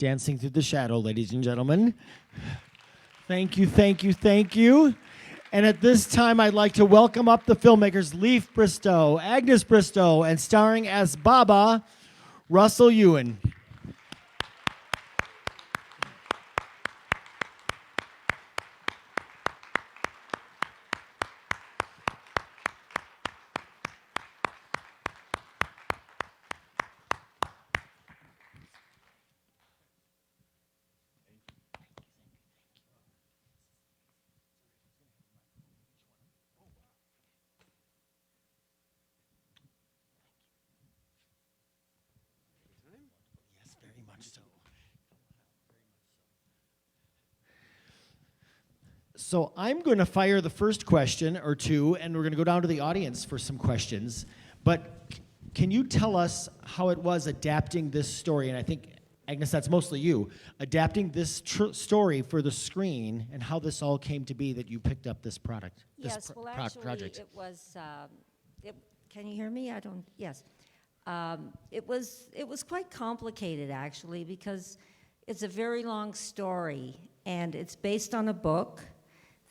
Dancing Through the Shadow, ladies and gentlemen. Thank you, thank you, thank you. And at this time, I'd like to welcome up the filmmakers Leif Bristow, Agnes Bristow, and starring as Baba, Russell Ewan. Yes, very much so. So I'm going to fire the first question or two, and we're going to go down to the audience for some questions. But can you tell us how it was adapting this story? And I think, Agnes, that's mostly you. Adapting this story for the screen and how this all came to be that you picked up this product. Yes, well, actually, project. it was. Can you hear me? I don't. Yes, it was quite complicated actually because it's a very long story and it's based on a book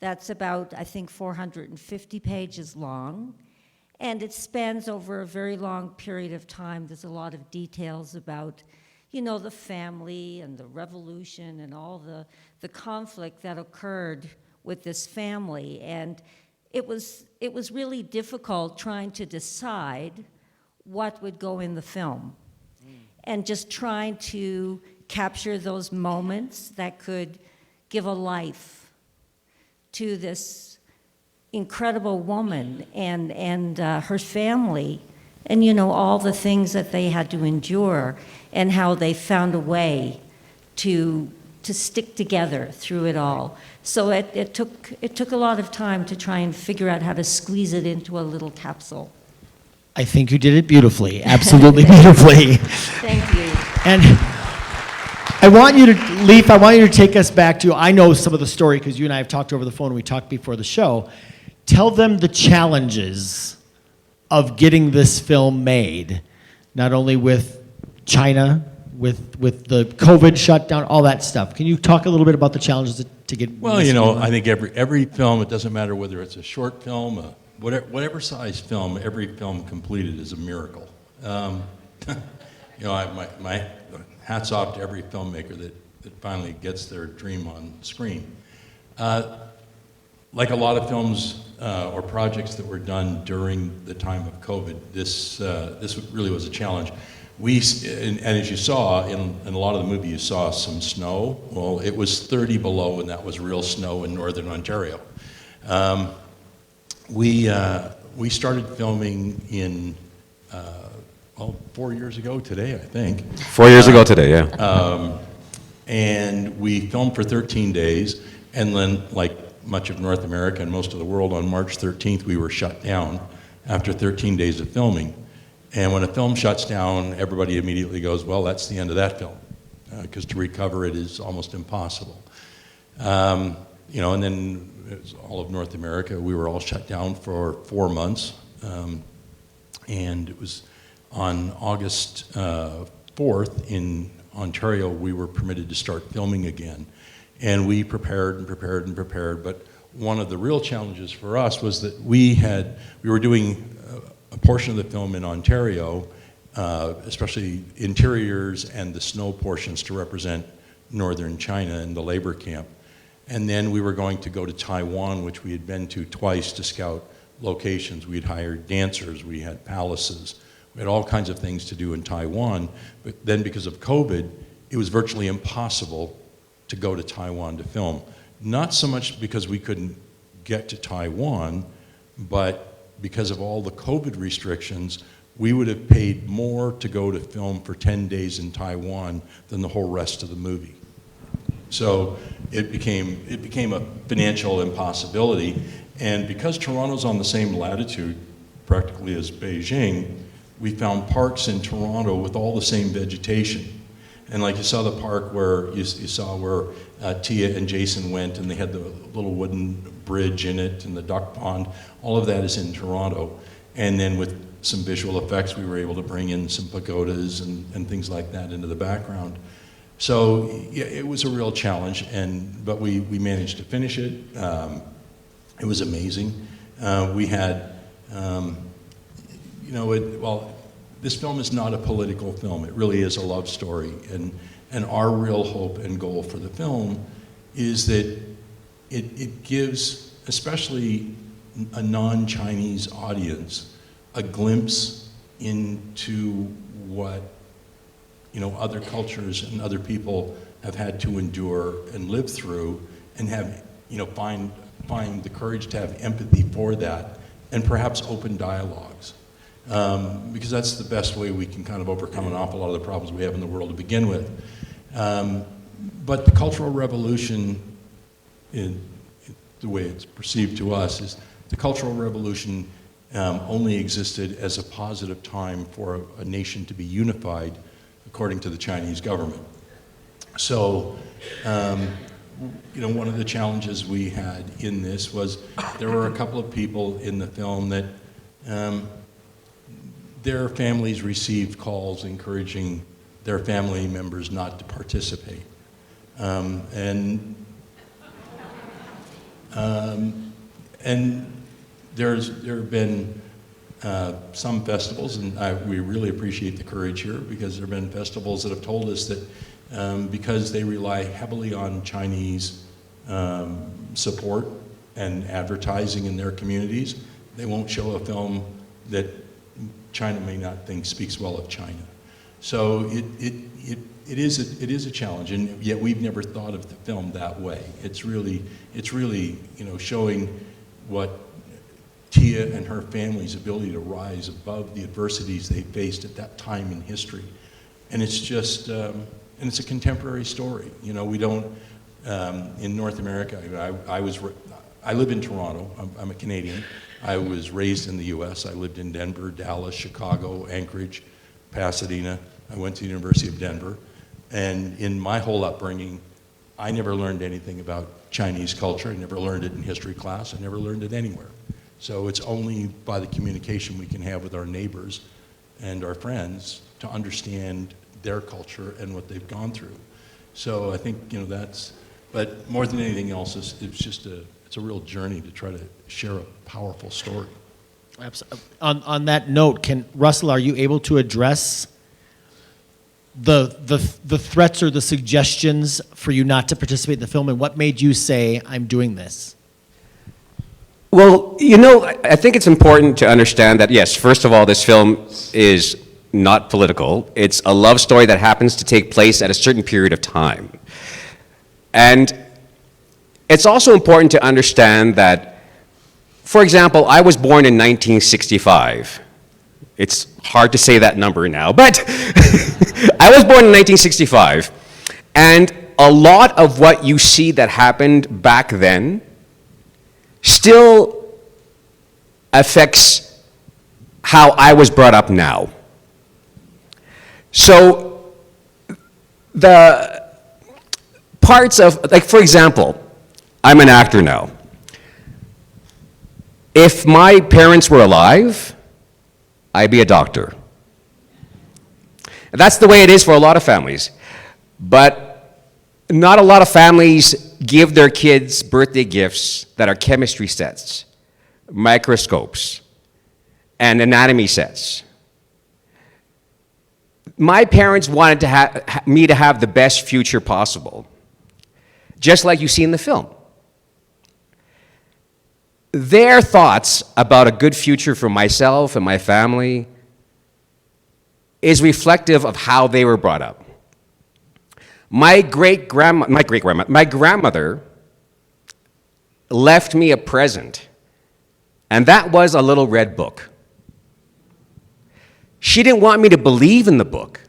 that's about, I think, 450 pages long, and it spans over a very long period of time. There's a lot of details about, you know, the family and the revolution and all the conflict that occurred with this family. And it was really difficult trying to decide what would go in the film and just trying to capture those moments that could give a life to this incredible woman and her family, and you know, all the things that they had to endure and how they found a way to stick together through it all. So it took a lot of time to try and figure out how to squeeze it into a little capsule. I think you did it beautifully, absolutely beautifully. Thank you. And I want you to, Leif, I want you to take us back to, I know some of the story because you and I have talked over the phone, we talked before the show. Tell them the challenges of getting this film made, not only with China, with the COVID shutdown, all that stuff. Can you talk a little bit about the challenges to get? Well, you know, I think every film, it doesn't matter whether it's a short film, whatever size film, every film completed is a miracle. You know, my hats off to every filmmaker that finally gets their dream on screen. Like a lot of films or projects that were done during the time of COVID, this really was a challenge. And as you saw, in a lot of the movie, you saw some snow. Well, it was 30 below, and that was real snow in northern Ontario. We started filming in, 4 years ago today, I think. 4 years ago today, yeah. And we filmed for 13 days, and then, like much of North America and most of the world, on March 13th, we were shut down after 13 days of filming. And when a film shuts down, everybody immediately goes, well, that's the end of that film, because to recover it is almost impossible. You know, and then it was all of North America, we were all shut down for 4 months. And it was on August 4th in Ontario, we were permitted to start filming again. And we prepared and prepared and prepared, but one of the real challenges for us was that we were doing a portion of the film in Ontario, especially interiors and the snow portions to represent northern China and the labor camp. And then we were going to go to Taiwan, which we had been to twice to scout locations. We had hired dancers, we had palaces, we had all kinds of things to do in Taiwan. But then because of COVID, it was virtually impossible to go to Taiwan to film. Not so much because we couldn't get to Taiwan, but because of all the COVID restrictions, we would have paid more to go to film for 10 days in Taiwan than the whole rest of the movie. So it became a financial impossibility. And because Toronto's on the same latitude practically as Beijing, we found parks in Toronto with all the same vegetation. And like you saw the park where you saw where Tia and Jason went, and they had the little wooden bridge in it and the duck pond. All of that is in Toronto. And then with some visual effects, we were able to bring in some pagodas and things like that into the background. So yeah, it was a real challenge, but we managed to finish it. It was amazing. We had, this film is not a political film. It really is a love story. And our real hope and goal for the film is that it gives, especially a non-Chinese audience, a glimpse into what other cultures and other people have had to endure and live through, and have find the courage to have empathy for that, and perhaps open dialogues, because that's the best way we can kind of overcome an awful lot of the problems we have in the world to begin with. But the Cultural Revolution, in the way it's perceived to us, is the Cultural Revolution only existed as a positive time for a nation to be unified, according to the Chinese government. So, one of the challenges we had in this was there were a couple of people in the film that their families received calls encouraging their family members not to participate. And there have been some festivals, and we really appreciate the courage here, because there have been festivals that have told us that because they rely heavily on Chinese support and advertising in their communities, they won't show a film that China may not think speaks well of China. So it is a challenge, and yet we've never thought of the film that way. It's really showing what Tia and her family's ability to rise above the adversities they faced at that time in history. And it's just, and it's a contemporary story. We don't, in North America, I live in Toronto, I'm a Canadian. I was raised in the US. I lived in Denver, Dallas, Chicago, Anchorage, Pasadena. I went to the University of Denver. And in my whole upbringing, I never learned anything about Chinese culture. I never learned it in history class. I never learned it anywhere. So it's only by the communication we can have with our neighbors and our friends to understand their culture and what they've gone through. So I think but more than anything else, it's a real journey to try to share a powerful story. On that note, Russell, are you able to address the threats or the suggestions for you not to participate in the film, and what made you say, I'm doing this? Well, I think it's important to understand that, yes, first of all, this film is not political. It's a love story that happens to take place at a certain period of time. And it's also important to understand that, for example, I was born in 1965. It's hard to say that number now, but I was born in 1965, and a lot of what you see that happened back then still affects how I was brought up now. So the parts of, for example, I'm an actor now. If my parents were alive, I'd be a doctor. That's the way it is for a lot of families. But not a lot of families give their kids birthday gifts that are chemistry sets, microscopes, and anatomy sets. My parents wanted me to have the best future possible, just like you see in the film. Their thoughts about a good future for myself and my family is reflective of how they were brought up. My grandmother left me a present, and that was a little red book. She didn't want me to believe in the book.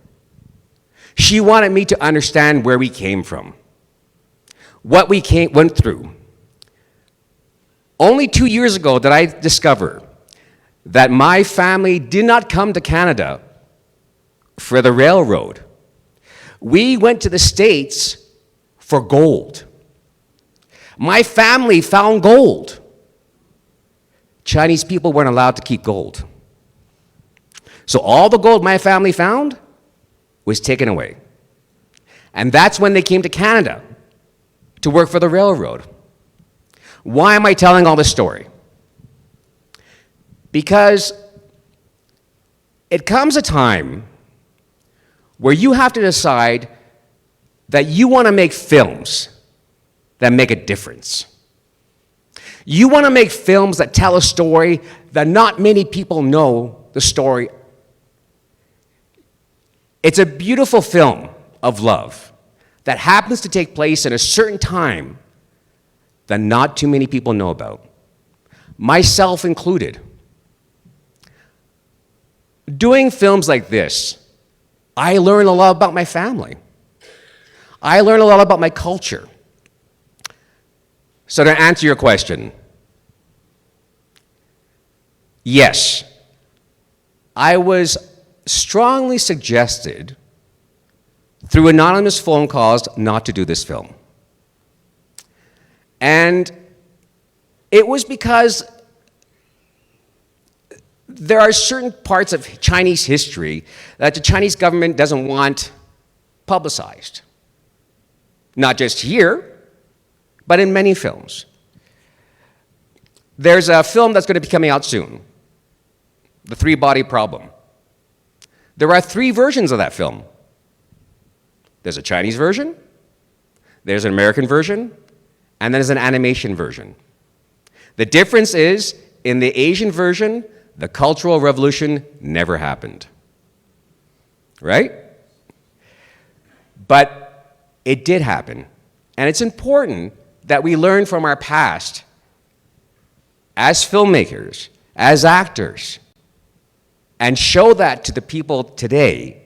She wanted me to understand where we came from, what we went through. Only 2 years ago did I discover that my family did not come to Canada for the railroad. We went to the States for gold. My family found gold. Chinese people weren't allowed to keep gold. So all the gold my family found was taken away. And that's when they came to Canada to work for the railroad. Why am I telling all this story? Because it comes a time where you have to decide that you want to make films that make a difference. You want to make films that tell a story that not many people know the story. It's a beautiful film of love that happens to take place in a certain time that not too many people know about, myself included. Doing films like this, I learn a lot about my family. I learn a lot about my culture. So to answer your question, yes, I was strongly suggested through anonymous phone calls not to do this film. And it was because there are certain parts of Chinese history that the Chinese government doesn't want publicized. Not just here, but in many films. There's a film that's going to be coming out soon, The Three-Body Problem. There are 3 versions of that film. There's a Chinese version, there's an American version, and then there's an animation version. The difference is, in the Asian version, the Cultural Revolution never happened. Right? But it did happen. And it's important that we learn from our past as filmmakers, as actors, and show that to the people today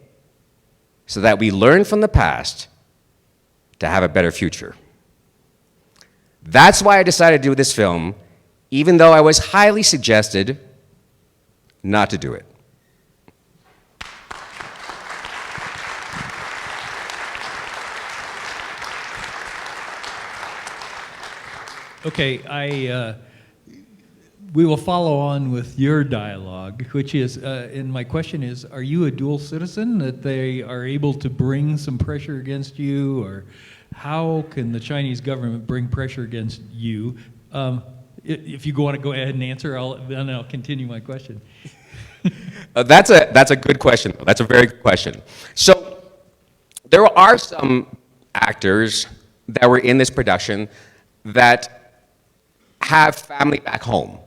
so that we learn from the past to have a better future. That's why I decided to do this film, even though I was highly suggested not to do it. Okay, we will follow on with your dialogue, which is, and my question is, are you a dual citizen, that they are able to bring some pressure against you, or how can the Chinese government bring pressure against you? If you want to go ahead and answer, then I'll continue my question. That's a good question. That's a very good question. So there are some actors that were in this production that have family back home.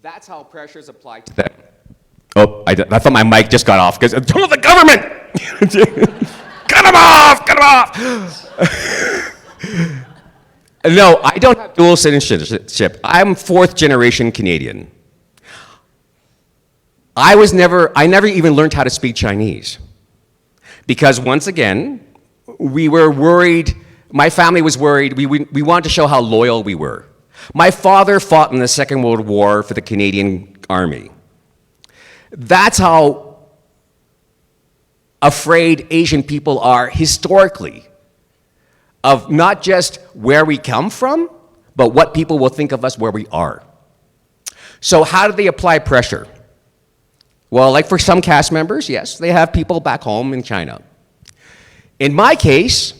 That's how pressure is applied to them. Oh, I thought my mic just got off because tell the government! Cut him off! Cut him off! No, I don't have dual citizenship. I'm 4th generation Canadian. I never even learned how to speak Chinese. Because once again, we were worried, my family was worried, we wanted to show how loyal we were. My father fought in the Second World War for the Canadian Army. That's how afraid Asian people are historically of not just where we come from, but what people will think of us where we are. So how do they apply pressure? Well, like for some cast members, yes, they have people back home in China. In my case,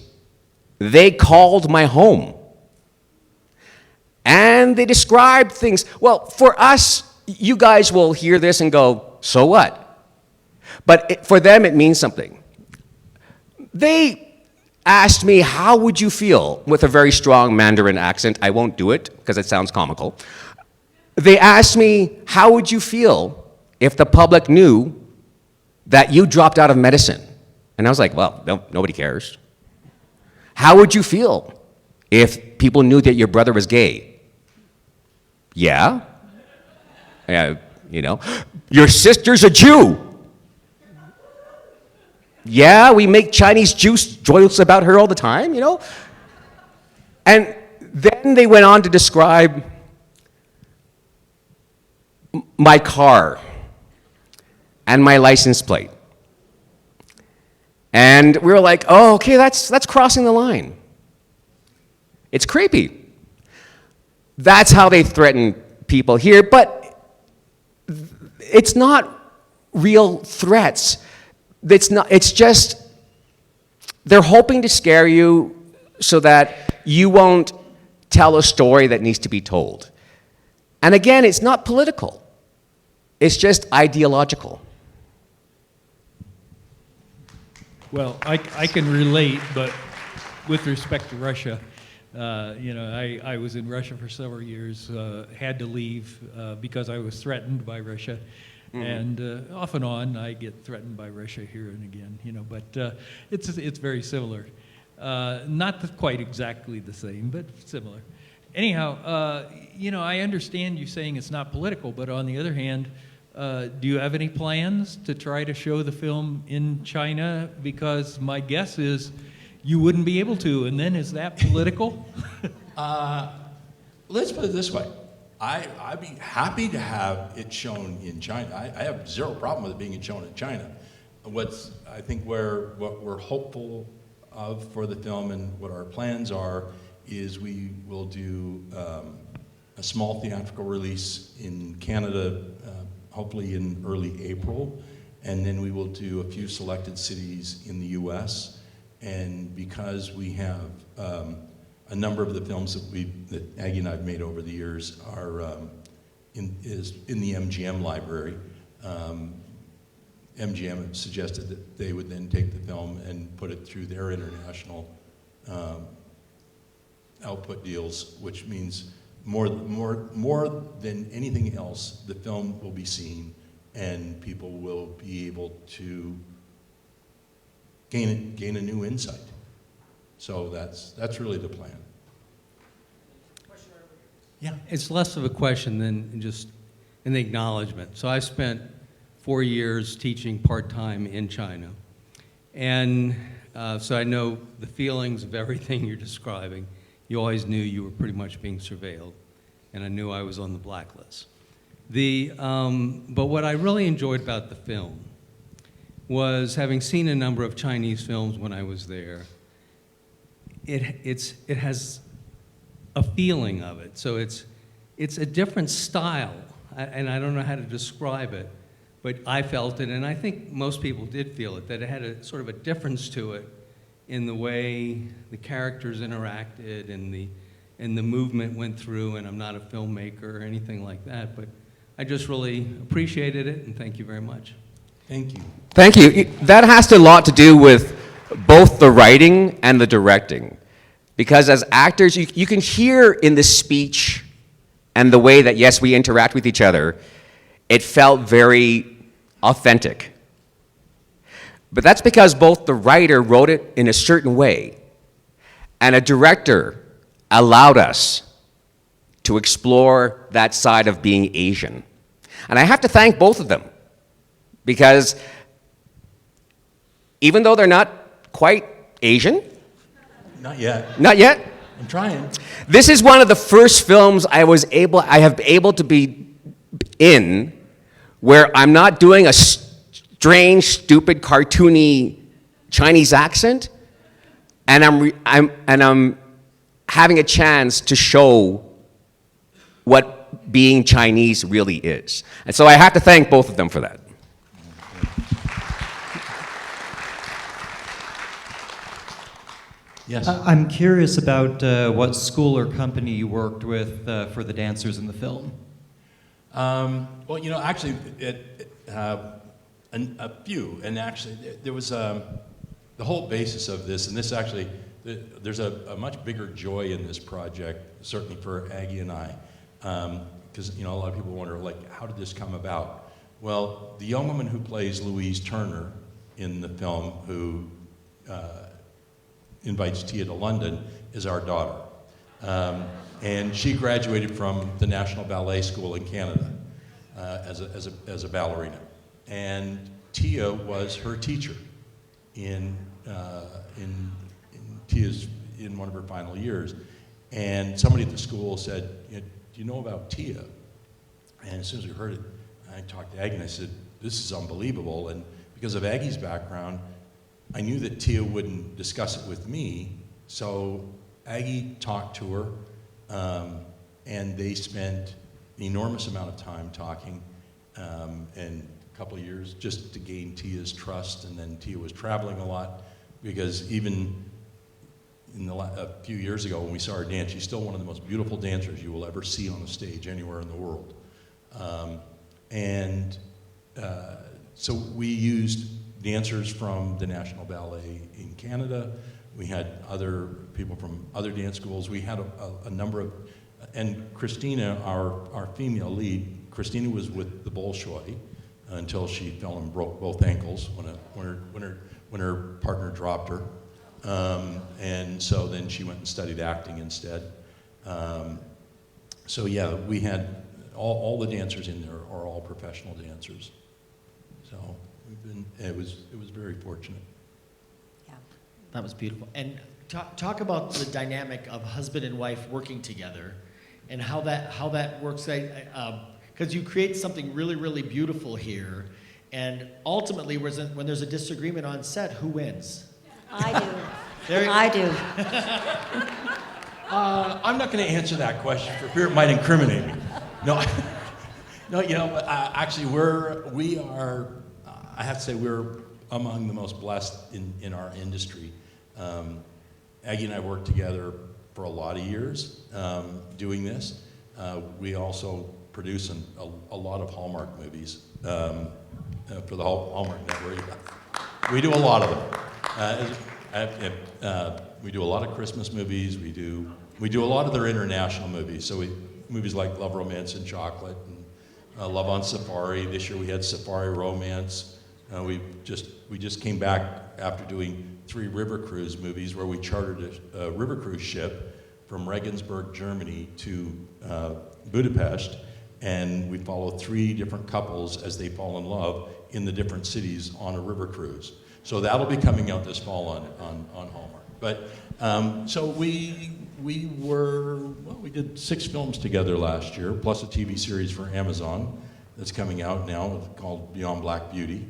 they called my home. And they described things. Well, for us, you guys will hear this and go, so what? But for them, it means something. They asked me, how would you feel, with a very strong Mandarin accent? I won't do it because it sounds comical. They asked me, how would you feel if the public knew that you dropped out of medicine? And I was like, well, nobody cares. How would you feel if people knew that your brother was gay? Yeah, you know. Your sister's a Jew. Yeah, we make Chinese juice jokes about her all the time, you know. And then they went on to describe my car and my license plate. And we were like, oh, okay, that's crossing the line. It's creepy. That's how they threaten people here, but it's not real threats. It's just they're hoping to scare you so that you won't tell a story that needs to be told. And again, it's not political. It's just ideological. Well, I can relate, but with respect to Russia, I was in Russia for several years, had to leave because I was threatened by Russia. And off and on, I get threatened by Russia here and again, but it's very similar. Not quite exactly the same, but similar. Anyhow, I understand you saying it's not political, but on the other hand, do you have any plans to try to show the film in China? Because my guess is you wouldn't be able to, and then is that political? Let's put it this way. I'd be happy to have it shown in China. I have zero problem with it being shown in China. What we're hopeful of for the film and what our plans are is we will do a small theatrical release in Canada, hopefully in early April, and then we will do a few selected cities in the US. And because we have a number of the films that Aggie and I have made over the years are in the MGM library, MGM suggested that they would then take the film and put it through their international output deals, which means more than anything else, the film will be seen and people will be able to gain a new insight. So that's really the plan. Yeah. It's less of a question than just an acknowledgement. So I spent 4 years teaching part-time in China. And so I know the feelings of everything you're describing. You always knew you were pretty much being surveilled, and I knew I was on the blacklist. But what I really enjoyed about the film was, having seen a number of Chinese films when I was there, it has a feeling of it. So it's a different style, and I don't know how to describe it, but I felt it, and I think most people did feel it, that it had a sort of a difference to it in the way the characters interacted and the movement went through. And I'm not a filmmaker or anything like that, but I just really appreciated it, and thank you very much. Thank you. Thank you. That has a lot to do with both the writing and the directing. Because as actors, you can hear in the speech and the way that, yes, we interact with each other, it felt very authentic. But that's because both the writer wrote it in a certain way, and a director allowed us to explore that side of being Asian. And I have to thank both of them, because even though they're not quite Asian, Not yet. not yet, I'm trying. this is one of the first films I have been able to be in where I'm not doing a strange, stupid, cartoony Chinese accent, and I'm having a chance to show what being Chinese really is. And so I have to thank both of them for that. Yes. I'm curious about what school or company you worked with for the dancers in the film. Well, actually, a few, and actually, there was the whole basis of this, and this actually, there's a much bigger joy in this project, certainly for Aggie and I, because a lot of people wonder, how did this come about? Well, the young woman who plays Louise Turner in the film, who invites Tia to London, is our daughter. And she graduated from the National Ballet School in Canada as a ballerina. And Tia was her teacher in one of her final years. And somebody at the school said, do you know about Tia? And as soon as we heard it, I talked to Aggie and I said, this is unbelievable. And because of Aggie's background, I knew that Tia wouldn't discuss it with me, so Aggie talked to her, and they spent an enormous amount of time talking, and a couple of years just to gain Tia's trust, and then Tia was traveling a lot because even a few years ago when we saw her dance, she's still one of the most beautiful dancers you will ever see on the stage anywhere in the world. So we used dancers from the National Ballet in Canada. We had other people from other dance schools. We had a number of, and Christina, our female lead, Christina was with the Bolshoi until she fell and broke both ankles when her partner dropped her. And so then she went and studied acting instead. So yeah, we had all the dancers in there are all professional dancers. So it was very fortunate. Yeah. That was beautiful. And talk about the dynamic of husband and wife working together, and how that works. Because you create something really, really beautiful here, and ultimately, when there's a disagreement on set, who wins? I do. There- I do. I'm not going to answer that question for fear it might incriminate me. No, no, but actually we are. I have to say we're among the most blessed in our industry. Aggie and I worked together for a lot of years doing this. We also produce a lot of Hallmark movies for the Hallmark Network. We do a lot of them. We do a lot of Christmas movies. We do a lot of their international movies. So movies like Love, Romance, and Chocolate, and Love on Safari. This year we had Safari Romance. We just came back after doing 3 river cruise movies where we chartered a river cruise ship from Regensburg, Germany to Budapest, and we follow 3 different couples as they fall in love in the different cities on a river cruise. So that'll be coming out this fall on Hallmark. But so we did 6 films together last year, plus a TV series for Amazon that's coming out now called Beyond Black Beauty,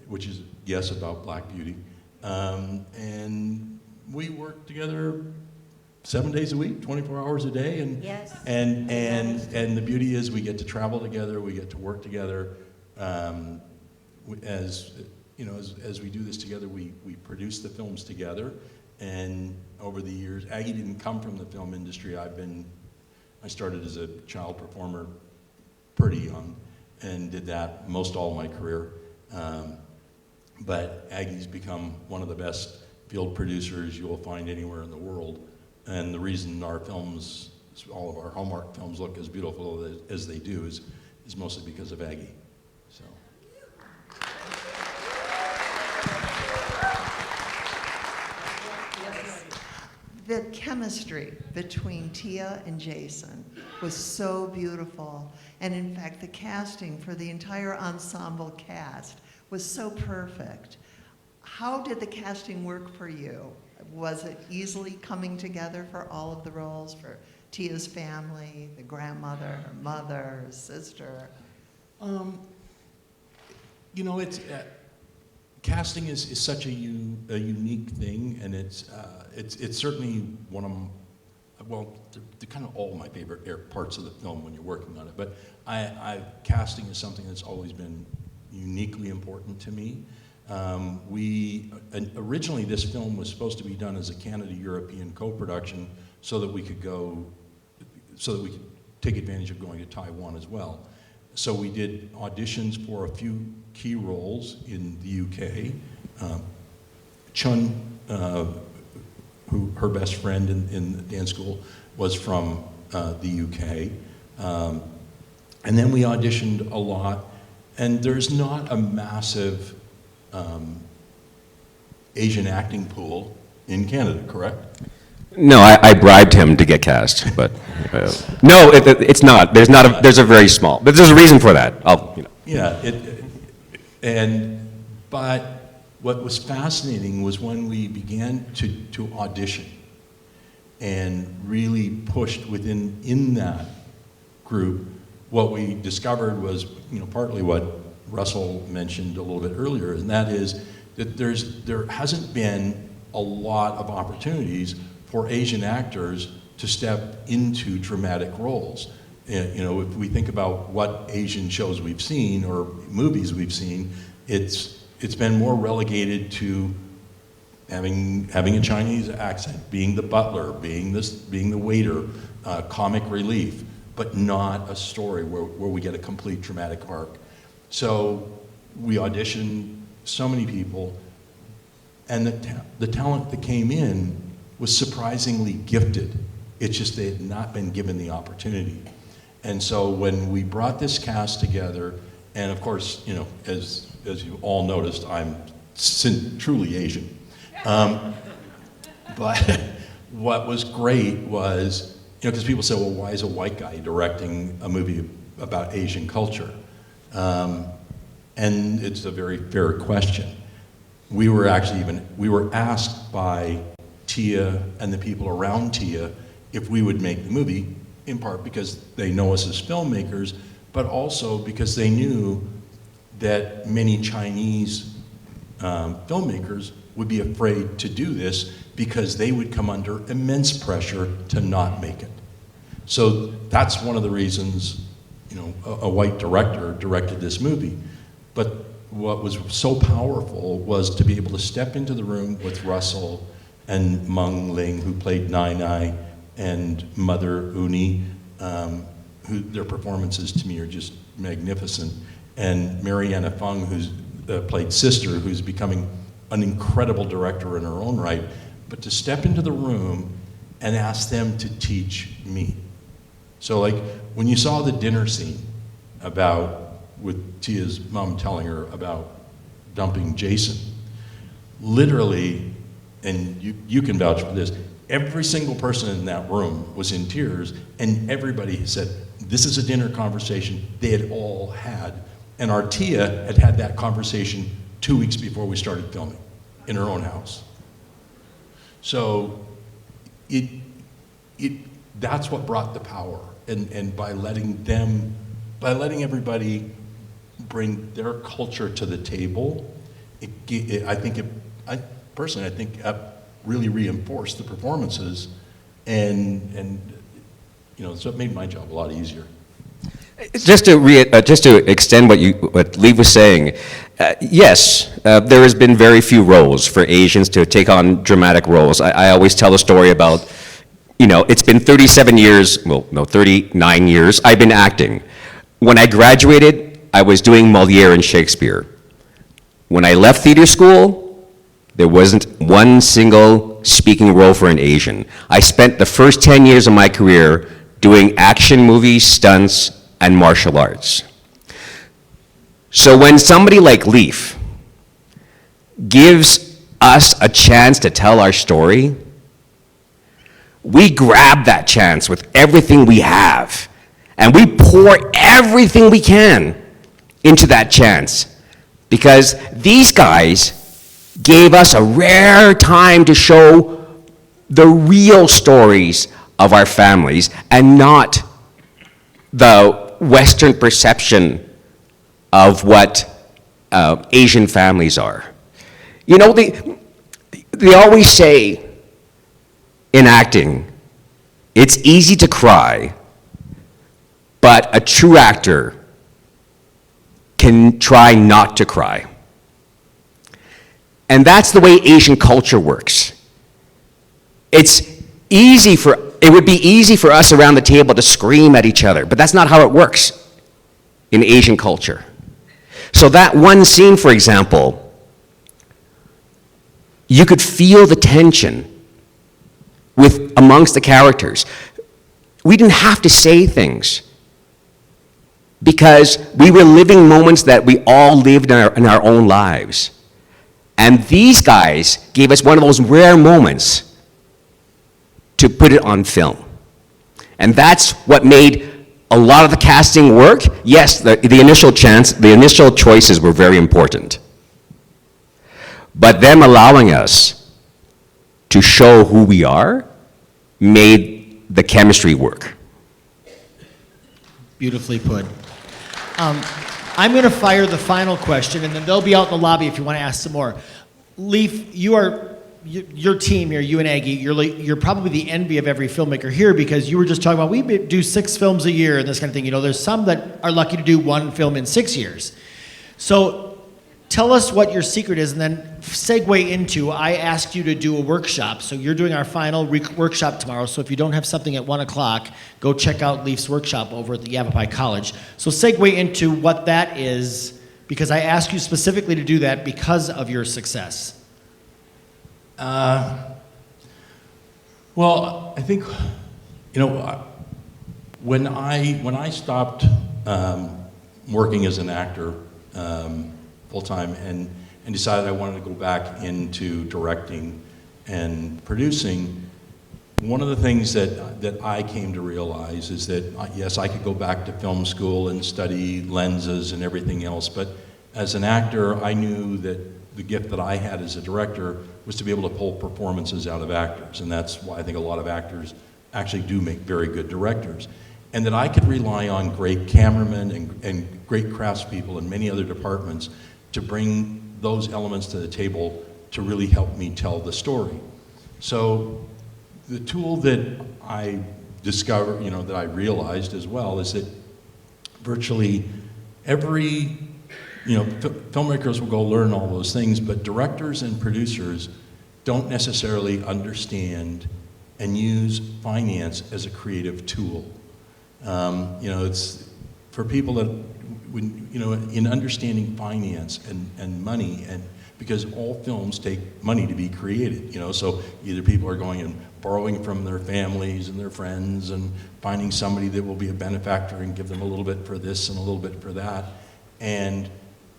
which is, yes, about Black Beauty. And we work together 7 days a week, 24 hours a day, and Yes. and the beauty is we get to travel together, we get to work together. As we do this together, we produce the films together, and over the years, Aggie didn't come from the film industry. I started as a child performer pretty young, and did that most all of my career. But Aggie's become one of the best field producers you will find anywhere in the world. And the reason our films, all of our Hallmark films, look as beautiful as they do is mostly because of Aggie. So. The chemistry between Tia and Jason was so beautiful. And in fact, the casting for the entire ensemble cast was so perfect. How did the casting work for you? Was it easily coming together for all of the roles, for Tia's family, the grandmother, her mother, her sister? It's casting is such a unique thing, and it's certainly one of they're kind of all my favorite parts of the film when you're working on it. But casting is something that's always been uniquely important to me. Originally this film was supposed to be done as a Canada-European co-production so that we could take advantage of going to Taiwan as well. So we did auditions for a few key roles in the UK. Chun, her best friend in the dance school, was from the UK. And then we auditioned a lot, and there's not a massive Asian acting pool in Canada, correct? No, I bribed him to get cast, but no, it's not. There's a very small, but there's a reason for that. Yeah, but what was fascinating was when we began to audition and really pushed in that group, what we discovered was, partly what Russell mentioned a little bit earlier, and that is that there hasn't been a lot of opportunities for Asian actors to step into dramatic roles. If we think about what Asian shows we've seen or movies we've seen, it's been more relegated to having a Chinese accent, being the butler, being the waiter, comic relief, but not a story where we get a complete dramatic arc. So we auditioned so many people, and the talent that came in was surprisingly gifted. It's just they had not been given the opportunity. And so when we brought this cast together, and of course, you know, as you all noticed, I'm truly Asian. But what was great was, you know, because people say, well, why is a white guy directing a movie about Asian culture? And it's a very fair question. We were asked by Tia and the people around Tia if we would make the movie, in part because they know us as filmmakers, but also because they knew that many Chinese filmmakers would be afraid to do this because they would come under immense pressure to not make it. So that's one of the reasons, you know, a white director directed this movie. But what was so powerful was to be able to step into the room with Russell and Meng Ling, who played Nai Nai, and Mother Uni, who their performances to me are just magnificent, and Mariana Fung, who's played Sister, who's becoming an incredible director in her own right, but to step into the room and ask them to teach me. So like when you saw the dinner scene with Tia's mom telling her about dumping Jason, literally, and you can vouch for this, every single person in that room was in tears, and everybody said, this is a dinner conversation they had all had. And our Tia had that conversation 2 weeks before we started filming in her own house. So that's what brought the power. And by letting everybody bring their culture to the table, I personally think really reinforced the performances, and you know, so it made my job a lot easier. Just to extend what Lee was saying, yes, there has been very few roles for Asians to take on dramatic roles. I always tell a story about, you know, it's been 37 years, well, no, 39 years, I've been acting. When I graduated, I was doing Moliere and Shakespeare. When I left theater school, there wasn't one single speaking role for an Asian. I spent the first 10 years of my career doing action movies, stunts, and martial arts. So when somebody like Leaf gives us a chance to tell our story, we grab that chance with everything we have, and we pour everything we can into that chance, because these guys gave us a rare time to show the real stories of our families and not the Western perception of what Asian families are. You know, they always say in acting, it's easy to cry, but a true actor can try not to cry. And that's the way Asian culture works. It would be easy for us around the table to scream at each other, but that's not how it works in Asian culture. So that one scene, for example, you could feel the tension amongst the characters. We didn't have to say things because we were living moments that we all lived in our own lives. And these guys gave us one of those rare moments to put it on film. And that's what made a lot of the casting work. Yes, the initial choices were very important. But them allowing us to show who we are made the chemistry work. Beautifully put. I'm going to fire the final question, and then they'll be out in the lobby if you want to ask some more. Leif, your team here, you and Aggie, you're probably the envy of every filmmaker here, because you were just talking about we do 6 films a year and this kind of thing. You know, there's some that are lucky to do 1 film in 6 years. So tell us what your secret is, and then segue into, I asked you to do a workshop. So you're doing our final workshop tomorrow. So if you don't have something at 1 o'clock, go check out Leif's workshop over at the Yavapai College. So segue into what that is, because I asked you specifically to do that because of your success. Well, I think, when I stopped working as an actor full-time and decided I wanted to go back into directing and producing, one of the things that I came to realize is that, yes, I could go back to film school and study lenses and everything else, but as an actor, I knew that the gift that I had as a director was to be able to pull performances out of actors, and that's why I think a lot of actors actually do make very good directors. And that I could rely on great cameramen and great craftspeople in many other departments to bring those elements to the table to really help me tell the story. So the tool that I discovered, that I realized as well, is that virtually every, filmmakers will go learn all those things, but directors and producers don't necessarily understand and use finance as a creative tool. It's for people that, in understanding finance and money, and because all films take money to be created, so either people are going and borrowing from their families and their friends and finding somebody that will be a benefactor and give them a little bit for this and a little bit for that, and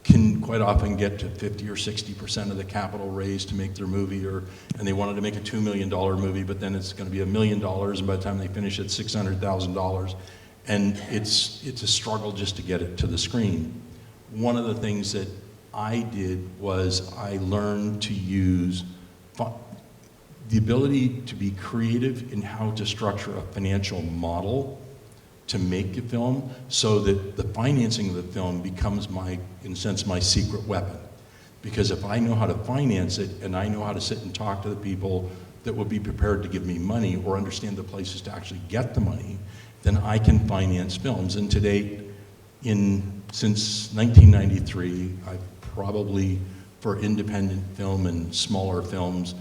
can quite often get to 50 or 60% of the capital raised to make their movie, and they wanted to make a $2 million movie, but then it's going to be $1 million, and by the time they finish it's $600,000, and it's a struggle just to get it to the screen. One of the things that I did was I learned to use the ability to be creative in how to structure a financial model to make a film, so that the financing of the film becomes in a sense, my secret weapon. Because if I know how to finance it, and I know how to sit and talk to the people that would be prepared to give me money or understand the places to actually get the money, then I can finance films. And to date, since 1993, I've probably, for independent film and smaller films,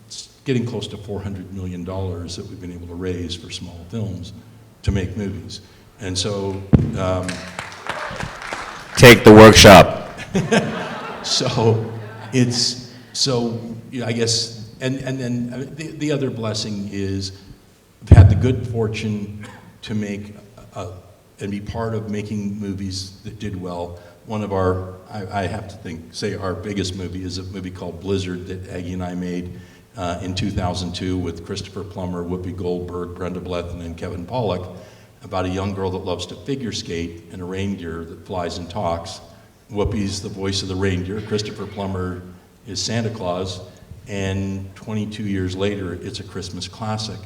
it's getting close to $400 million that we've been able to raise for small films to make movies. And so Take the workshop. I guess, and then the other blessing is I've had the good fortune to make and be part of making movies that did well. One of I have to say our biggest movie is a movie called Blizzard that Aggie and I made in 2002 with Christopher Plummer, Whoopi Goldberg, Brenda Blethyn, and Kevin Pollak, about a young girl that loves to figure skate and a reindeer that flies and talks. Whoopi's the voice of the reindeer, Christopher Plummer is Santa Claus, and 22 years later, it's a Christmas classic.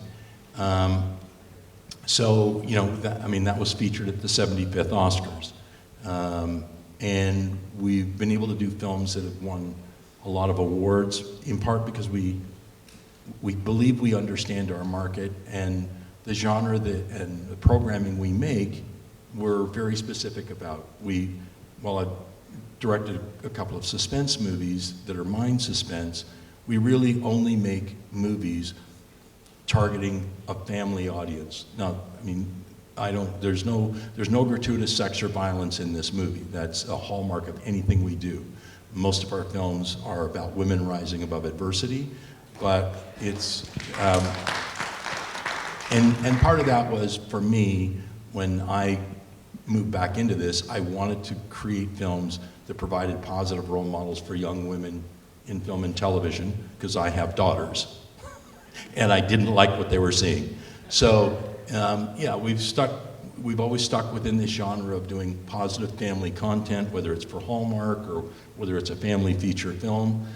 That was featured at the 75th Oscars. And we've been able to do films that have won a lot of awards, in part because we believe we understand our market, and the genre and the programming we make, we're very specific about. While I've directed a couple of suspense movies that are mind suspense, we really only make movies targeting a family audience. Now, there's no gratuitous sex or violence in this movie. That's a hallmark of anything we do. Most of our films are about women rising above adversity, but it's, and part of that was, for me, when I moved back into this, I wanted to create films that provided positive role models for young women in film and television, because I have daughters, and I didn't like what they were seeing. So, we've always stuck within this genre of doing positive family content, whether it's for Hallmark or whether it's a family feature film.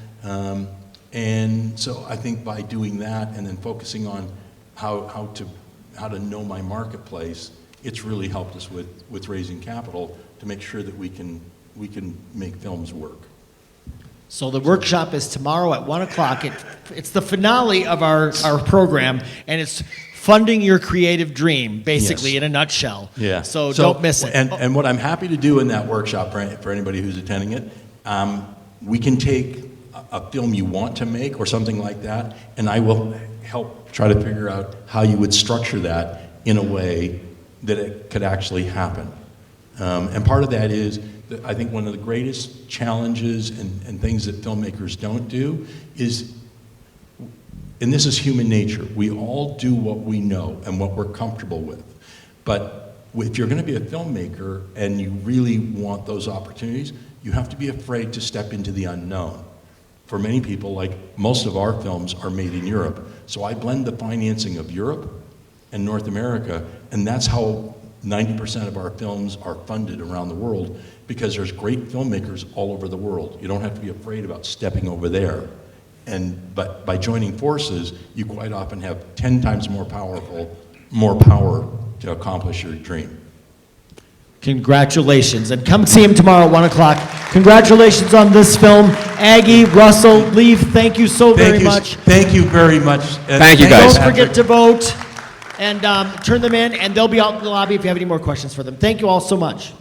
And so I think by doing that and then focusing on how to know my marketplace, it's really helped us with raising capital to make sure that we can make films work. So the workshop is tomorrow at 1 o'clock. It's the finale of our program, and it's funding your creative dream, basically, Yes. in a nutshell. Yeah. So don't miss it. And what I'm happy to do in that workshop for anybody who's attending it we can take a film you want to make or something like that, and I will help try to figure out how you would structure that in a way that it could actually happen. And part of that is that I think one of the greatest challenges and things that filmmakers don't do is, and this is human nature, we all do what we know and what we're comfortable with. But if you're going to be a filmmaker and you really want those opportunities, you have to be afraid to step into the unknown. For many people, like most of our films are made in Europe, so I blend the financing of Europe and North America, and that's how 90% of our films are funded around the world, because there's great filmmakers all over the world. You don't have to be afraid about stepping over there. But by joining forces, you quite often have 10 times more power to accomplish your dream. Congratulations, and come see him tomorrow at 1 o'clock. Congratulations on this film. Aggie, Russell, Leaf, thank you so very much. Thank you very much. Thank you, guys. Don't forget to vote, and turn them in, and they'll be out in the lobby if you have any more questions for them. Thank you all so much.